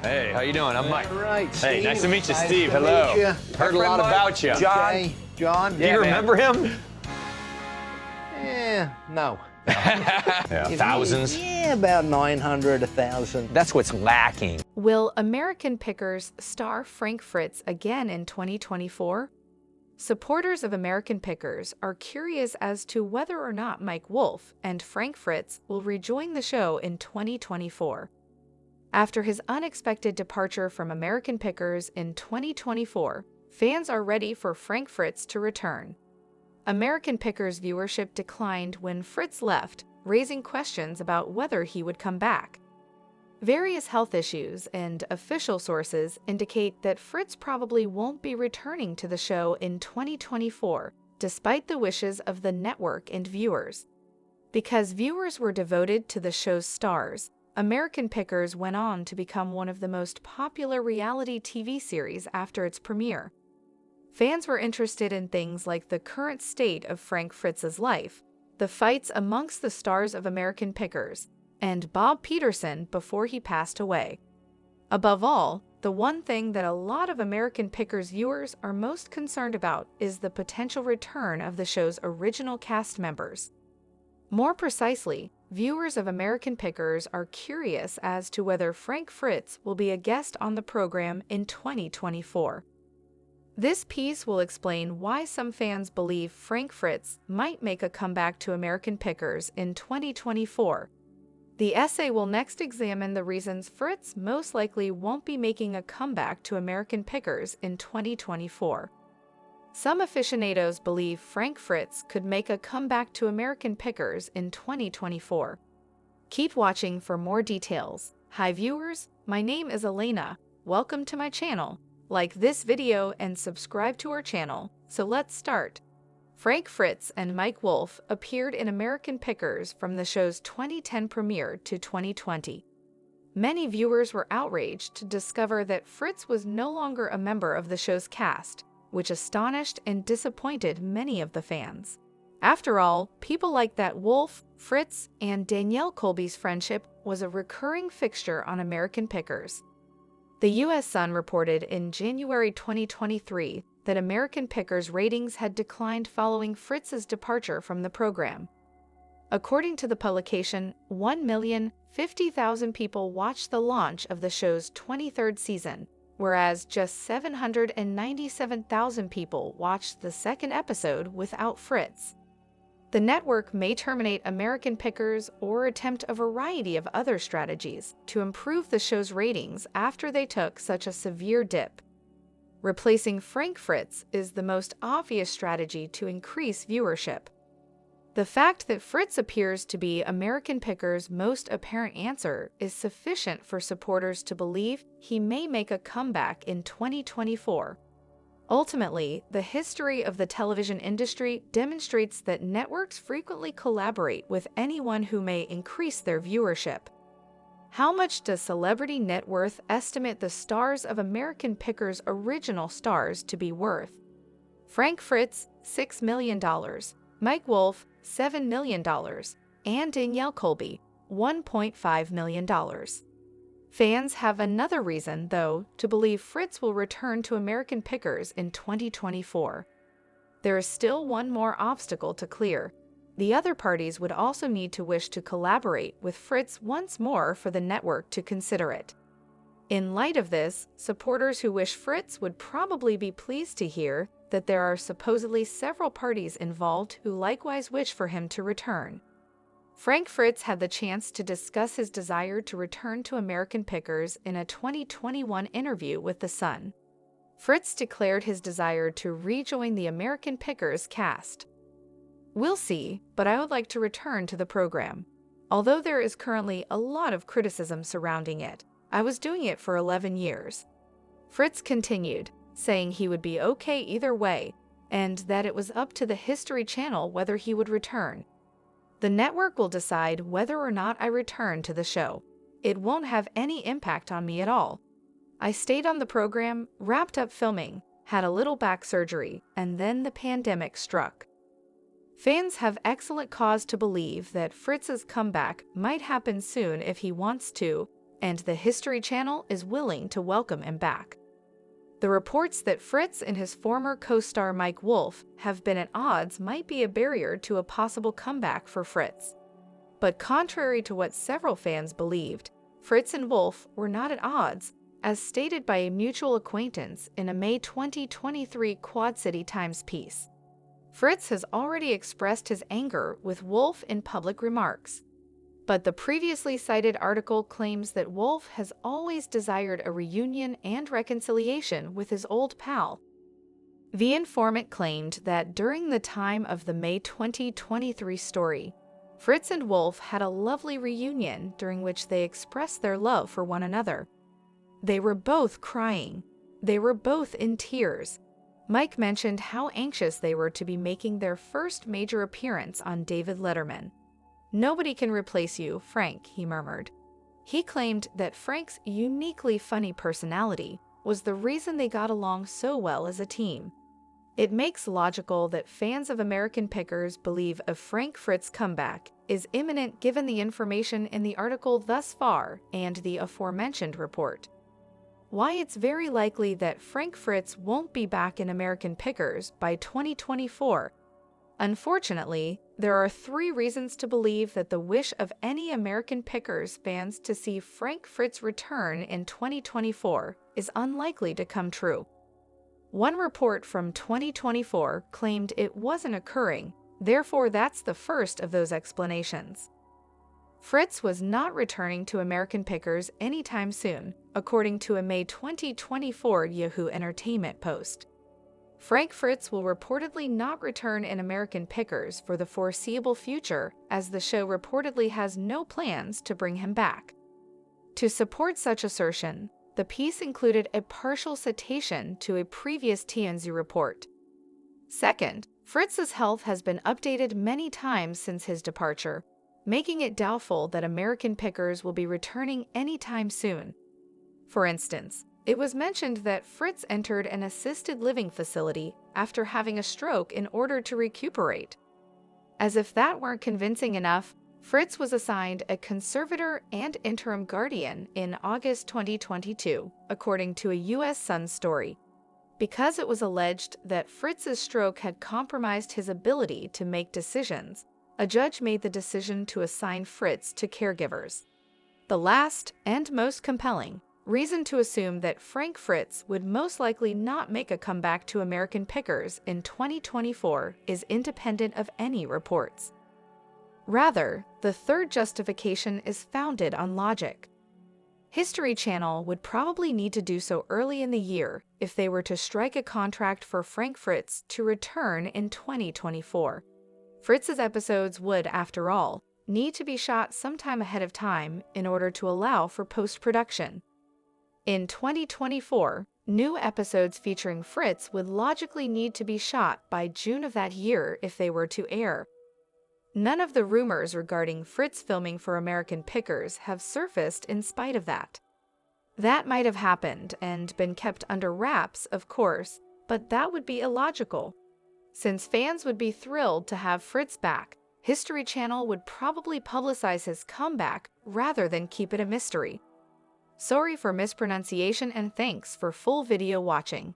Hey, how you doing? I'm Mike. All right, Hey, Steve. nice to meet you, Nice Steve. to Hello. meet you. Heard a lot about you. John. Okay, John. Do you remember him? No. Thousands. Yeah, about 900, 1,000. That's what's lacking. Will American Pickers star Frank Fritz again in 2024? Supporters of American Pickers are curious as to whether or not Mike Wolfe and Frank Fritz will rejoin the show in 2024. After his unexpected departure from American Pickers in 2024, fans are ready for Frank Fritz to return. American Pickers viewership declined when Fritz left, raising questions about whether he would come back. Various health issues and official sources indicate that Fritz probably won't be returning to the show in 2024, despite the wishes of the network and viewers. Because viewers were devoted to the show's stars, American Pickers went on to become one of the most popular reality TV series after its premiere. Fans were interested in things like the current state of Frank Fritz's life, the fights amongst the stars of American Pickers, and Bob Peterson before he passed away. Above all, the one thing that a lot of American Pickers viewers are most concerned about is the potential return of the show's original cast members. More precisely, viewers of American Pickers are curious as to whether Frank Fritz will be a guest on the program in 2024. This piece will explain why some fans believe Frank Fritz might make a comeback to American Pickers in 2024. The essay will next examine the reasons Fritz most likely won't be making a comeback to American Pickers in 2024. Some aficionados believe Frank Fritz could make a comeback to American Pickers in 2024. Keep watching for more details. Hi viewers, my name is Elena. Welcome to my channel. Like this video and subscribe to our channel. So let's start. Frank Fritz and Mike Wolfe appeared in American Pickers from the show's 2010 premiere to 2020. Many viewers were outraged to discover that Fritz was no longer a member of the show's cast, which astonished and disappointed many of the fans. After all, people like that Wolfe, Fritz, and Danielle Colby's friendship was a recurring fixture on American Pickers. The U.S. Sun reported in January 2023 that American Pickers' ratings had declined following Fritz's departure from the program. According to the publication, 1,050,000 people watched the launch of the show's 23rd season, whereas just 797,000 people watched the second episode without Fritz. The network may terminate American Pickers or attempt a variety of other strategies to improve the show's ratings after they took such a severe dip. Replacing Frank Fritz is the most obvious strategy to increase viewership. The fact that Fritz appears to be American Pickers' most apparent answer is sufficient for supporters to believe he may make a comeback in 2024. Ultimately, the history of the television industry demonstrates that networks frequently collaborate with anyone who may increase their viewership. How much does Celebrity Net Worth estimate the stars of American Pickers' original stars to be worth? Frank Fritz, $6 million, Mike Wolfe, $7 million, and Danielle Colby, $1.5 million. Fans have another reason, though, to believe Fritz will return to American Pickers in 2024. There is still one more obstacle to clear. The other parties would also need to wish to collaborate with Fritz once more for the network to consider it. In light of this, supporters who wish Fritz would probably be pleased to hear that there are supposedly several parties involved who likewise wish for him to return. Frank Fritz had the chance to discuss his desire to return to American Pickers in a 2021 interview with The Sun. Fritz declared his desire to rejoin the American Pickers cast. "We'll see, but I would like to return to the program. Although there is currently a lot of criticism surrounding it, I was doing it for 11 years. Fritz continued, saying he would be okay either way, and that it was up to the History Channel whether he would return. The network will decide whether or not I return to the show. It won't have any impact on me at all. I stayed on the program, wrapped up filming, had a little back surgery, and then the pandemic struck." Fans have excellent cause to believe that Fritz's comeback might happen soon if he wants to, and the History Channel is willing to welcome him back. The reports that Fritz and his former co-star Mike Wolfe have been at odds might be a barrier to a possible comeback for Fritz. But contrary to what several fans believed, Fritz and Wolfe were not at odds, as stated by a mutual acquaintance in a May 2023 Quad City Times piece. Fritz has already expressed his anger with Wolfe in public remarks. But the previously cited article claims that Wolfe has always desired a reunion and reconciliation with his old pal. The informant claimed that during the time of the May 2023 story, Fritz and Wolfe had a lovely reunion during which they expressed their love for one another. They were both crying. They were both in tears. Mike mentioned how anxious they were to be making their first major appearance on David Letterman. "Nobody can replace you, Frank," he murmured. He claimed that Frank's uniquely funny personality was the reason they got along so well as a team. It makes logical that fans of American Pickers believe a Frank Fritz comeback is imminent given the information in the article thus far and the aforementioned report. Why it's very likely that Frank Fritz won't be back in American Pickers by 2024. Unfortunately, there are 3 reasons to believe that the wish of any American Pickers fans to see Frank Fritz return in 2024 is unlikely to come true. One report from 2024 claimed it wasn't occurring, therefore that's the first of those explanations. Fritz was not returning to American Pickers anytime soon, according to a May 2024 Yahoo Entertainment post. Frank Fritz will reportedly not return in American Pickers for the foreseeable future, as the show reportedly has no plans to bring him back. To support such assertion, the piece included a partial citation to a previous TMZ report. Second, Fritz's health has been updated many times since his departure, making it doubtful that American Pickers will be returning anytime soon. For instance, it was mentioned that Fritz entered an assisted living facility after having a stroke in order to recuperate. As if that weren't convincing enough, Fritz was assigned a conservator and interim guardian in August 2022, according to a U.S. Sun story. Because it was alleged that Fritz's stroke had compromised his ability to make decisions, a judge made the decision to assign Fritz to caregivers. The last, and most compelling, reason to assume that Frank Fritz would most likely not make a comeback to American Pickers in 2024 is independent of any reports. Rather, the third justification is founded on logic. History Channel would probably need to do so early in the year if they were to strike a contract for Frank Fritz to return in 2024. Fritz's episodes would, after all, need to be shot sometime ahead of time in order to allow for post-production. In 2024, new episodes featuring Fritz would logically need to be shot by June of that year if they were to air. None of the rumors regarding Fritz filming for American Pickers have surfaced in spite of that. That might have happened and been kept under wraps, of course, but that would be illogical. Since fans would be thrilled to have Fritz back, History Channel would probably publicize his comeback rather than keep it a mystery. Sorry for mispronunciation and thanks for full video watching.